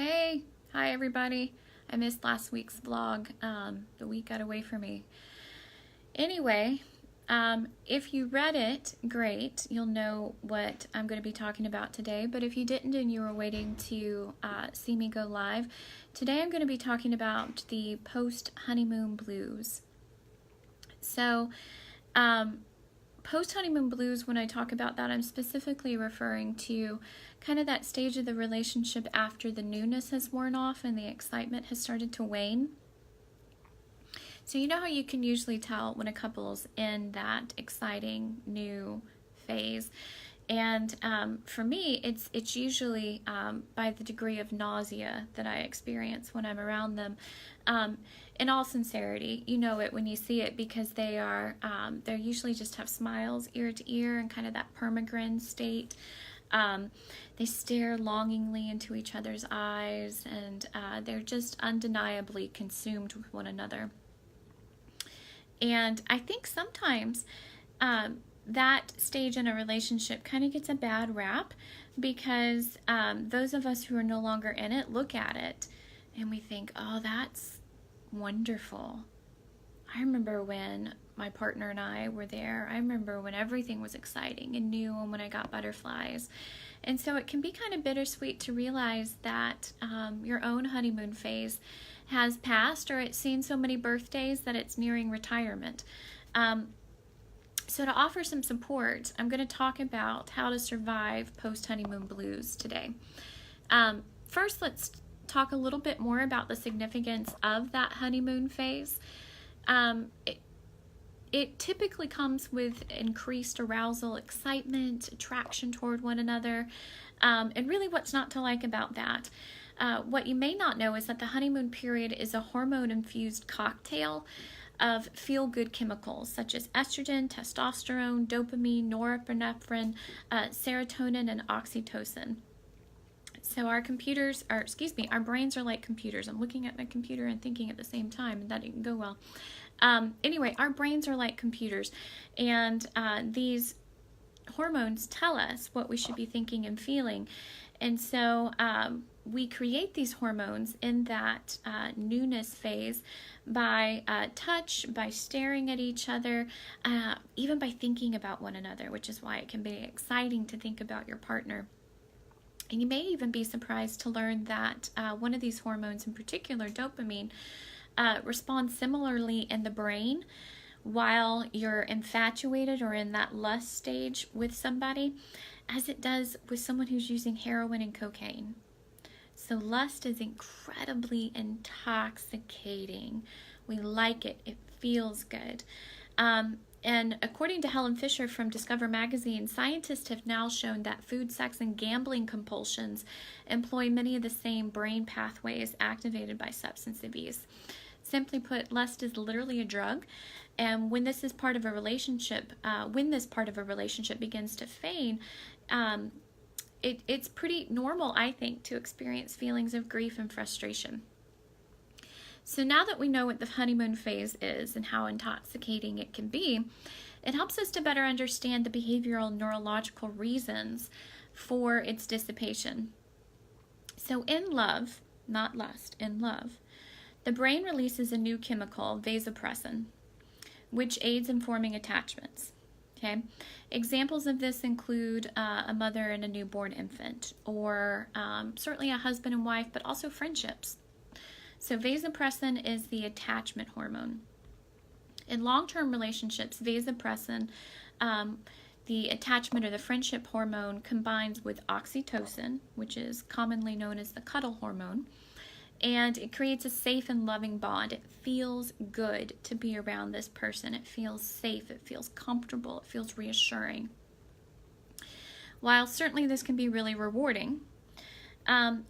Hey, hi everybody. I missed last week's vlog. The week got away from me. Anyway, if you read it, great. You'll know what I'm going to be talking about today. But if you didn't and you were waiting to see me go live, today I'm going to be talking about the post-honeymoon blues. So, post-honeymoon blues, when I talk about that, I'm specifically referring to kind of that stage of the relationship after the newness has worn off and the excitement has started to wane. So you know how you can usually tell when a couple's in that exciting new phase. And for me, it's usually by the degree of nausea that I experience when I'm around them. In all sincerity, you know it when you see it because they usually just have smiles ear to ear and kind of that permagrin state. They stare longingly into each other's eyes, and they're just undeniably consumed with one another. And I think sometimes that stage in a relationship kind of gets a bad rap because those of us who are no longer in it look at it and we think, oh, that's wonderful. I remember when my partner and I were there. I remember when everything was exciting and new and when I got butterflies. And so it can be kind of bittersweet to realize that your own honeymoon phase has passed, or it's seen so many birthdays that it's nearing retirement. So to offer some support, I'm going to talk about how to survive post-honeymoon blues today. First, let's talk a little bit more about the significance of that honeymoon phase. It typically comes with increased arousal, excitement, attraction toward one another, and really what's not to like about that. What you may not know is that the honeymoon period is a hormone-infused cocktail of feel-good chemicals such as estrogen, testosterone, dopamine, norepinephrine, serotonin, and oxytocin. So our brains are like computers. I'm looking at my computer and thinking at the same time, and that didn't go well. Anyway, our brains are like computers, and these hormones tell us what we should be thinking and feeling. And so we create these hormones in that newness phase by touch, by staring at each other, even by thinking about one another, which is why it can be exciting to think about your partner. And you may even be surprised to learn that one of these hormones in particular, dopamine, responds similarly in the brain while you're infatuated or in that lust stage with somebody as it does with someone who's using heroin and cocaine. So lust is incredibly intoxicating. We like it. It feels good. And according to Helen Fisher from Discover Magazine, scientists have now shown that food, sex, and gambling compulsions employ many of the same brain pathways activated by substance abuse. Simply put, lust is literally a drug, and when this part of a relationship begins to fade, it's pretty normal, I think, to experience feelings of grief and frustration. So now that we know what the honeymoon phase is and how intoxicating it can be, it helps us to better understand the behavioral and neurological reasons for its dissipation. So in love, not lust, in love, the brain releases a new chemical, vasopressin, which aids in forming attachments. Okay, examples of this include a mother and a newborn infant, or certainly a husband and wife, but also friendships. So vasopressin is the attachment hormone. In long-term relationships, vasopressin, the attachment or the friendship hormone, combines with oxytocin, which is commonly known as the cuddle hormone, and it creates a safe and loving bond. It feels good to be around this person. It feels safe. It feels comfortable. It feels reassuring. While certainly this can be really rewarding,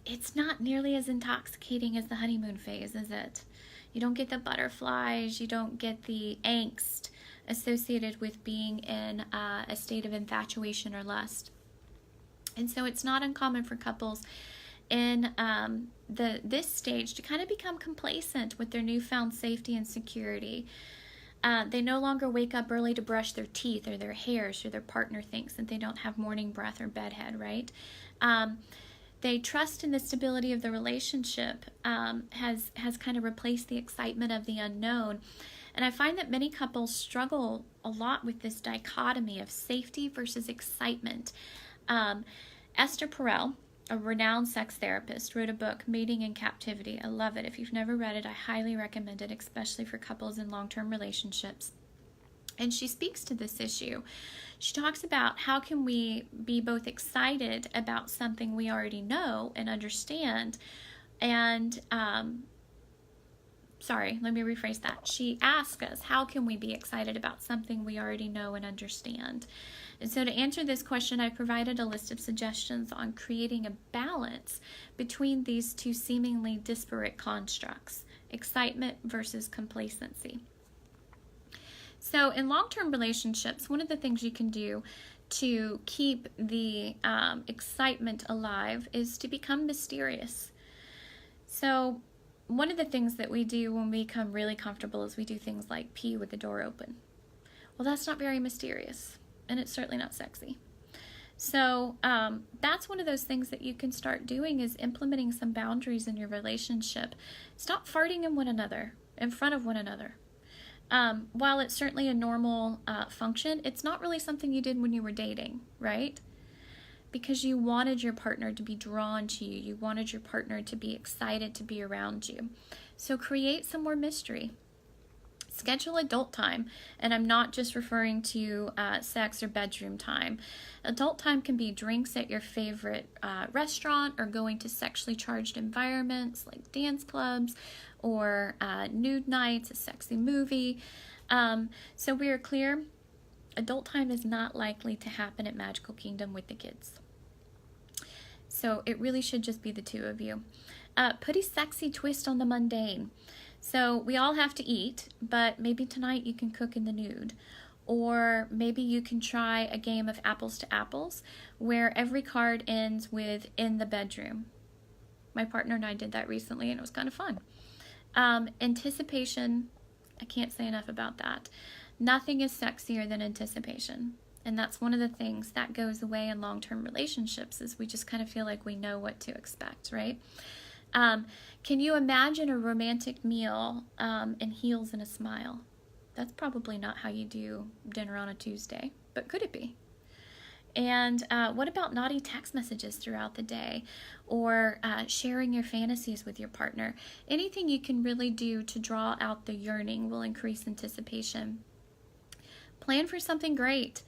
it's not nearly as intoxicating as the honeymoon phase, is it? You don't get the butterflies. You don't get the angst associated with being in a state of infatuation or lust. And so it's not uncommon for couples in this stage to kind of become complacent with their newfound safety and security. They no longer wake up early to brush their teeth or their hair, so their partner thinks that they don't have morning breath or bedhead, right? They trust in the stability of the relationship has kind of replaced the excitement of the unknown. And I find that many couples struggle a lot with this dichotomy of safety versus excitement. Esther Perel, a renowned sex therapist, wrote a book, Mating in Captivity. I love it. If you've never read it, I highly recommend it, especially for couples in long-term relationships. And she speaks to this issue. She talks about how can we be both excited about something we already know and understand, and let me rephrase that. She asks us, how can we be excited about something we already know and understand? And so to answer this question, I provided a list of suggestions on creating a balance between these two seemingly disparate constructs, excitement versus complacency. So in long-term relationships, one of the things you can do to keep the excitement alive is to become mysterious. So one of the things that we do when we become really comfortable is we do things like pee with the door open. Well, that's not very mysterious, and it's certainly not sexy. So that's one of those things that you can start doing, is implementing some boundaries in your relationship. Stop farting in front of one another. While it's certainly a normal function, it's not really something you did when you were dating, right? Because you wanted your partner to be drawn to you. You wanted your partner to be excited to be around you. So create some more mystery. Schedule adult time, and I'm not just referring to sex or bedroom time. Adult time can be drinks at your favorite restaurant, or going to sexually charged environments like dance clubs, or nude nights, a sexy movie. So we are clear, adult time is not likely to happen at Magical Kingdom with the kids. So it really should just be the two of you. Put a sexy twist on the mundane. So we all have to eat, but maybe tonight you can cook in the nude. Or maybe you can try a game of apples to apples where every card ends with "in the bedroom." My partner and I did that recently, and it was kind of fun. Anticipation, I can't say enough about that. Nothing is sexier than anticipation. And that's one of the things that goes away in long-term relationships, is we just kind of feel like we know what to expect, right? Can you imagine a romantic meal in heels and a smile? That's probably not how you do dinner on a Tuesday, but could it be? And what about naughty text messages throughout the day, or sharing your fantasies with your partner? Anything you can really do to draw out the yearning will increase anticipation. Plan for something great.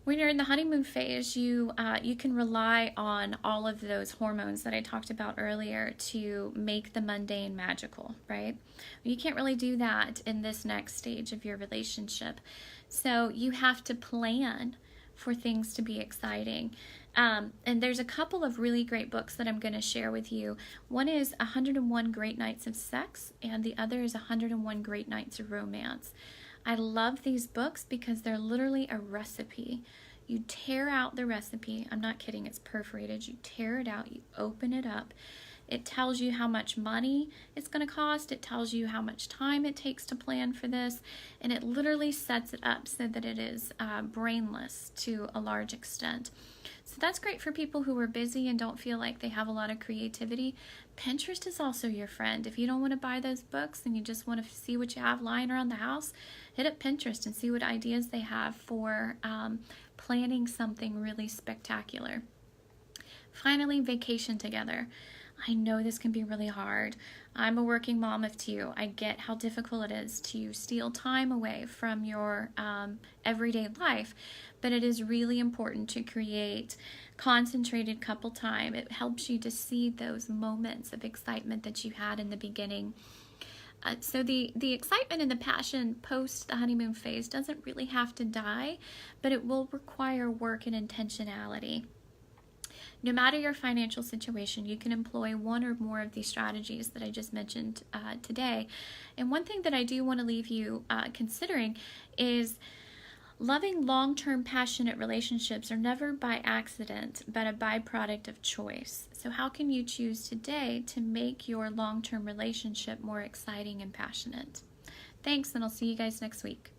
When you're in the honeymoon phase, you can rely on all of those hormones that I talked about earlier to make the mundane magical, right? You can't really do that in this next stage of your relationship. So you have to plan for things to be exciting. And there's a couple of really great books that I'm going to share with you. One is 101 Great Nights of Sex, and the other is 101 Great Nights of Romance. I love these books because they're literally a recipe. You tear out the recipe. I'm not kidding, it's perforated. You tear it out, you open it up. It tells you how much money it's going to cost. It tells you how much time it takes to plan for this. And it literally sets it up so that it is brainless to a large extent. So that's great for people who are busy and don't feel like they have a lot of creativity. Pinterest is also your friend. If you don't want to buy those books and you just want to see what you have lying around the house, hit up Pinterest and see what ideas they have for planning something really spectacular. Finally, vacation together. I know this can be really hard. I'm a working mom of two. I get how difficult it is to steal time away from your everyday life, but it is really important to create concentrated couple time. It helps you to see those moments of excitement that you had in the beginning. So the excitement and the passion post the honeymoon phase doesn't really have to die, but it will require work and intentionality. No matter your financial situation, you can employ one or more of these strategies that I just mentioned today. And one thing that I do want to leave you considering is loving long-term passionate relationships are never by accident, but a byproduct of choice. So how can you choose today to make your long-term relationship more exciting and passionate? Thanks, and I'll see you guys next week.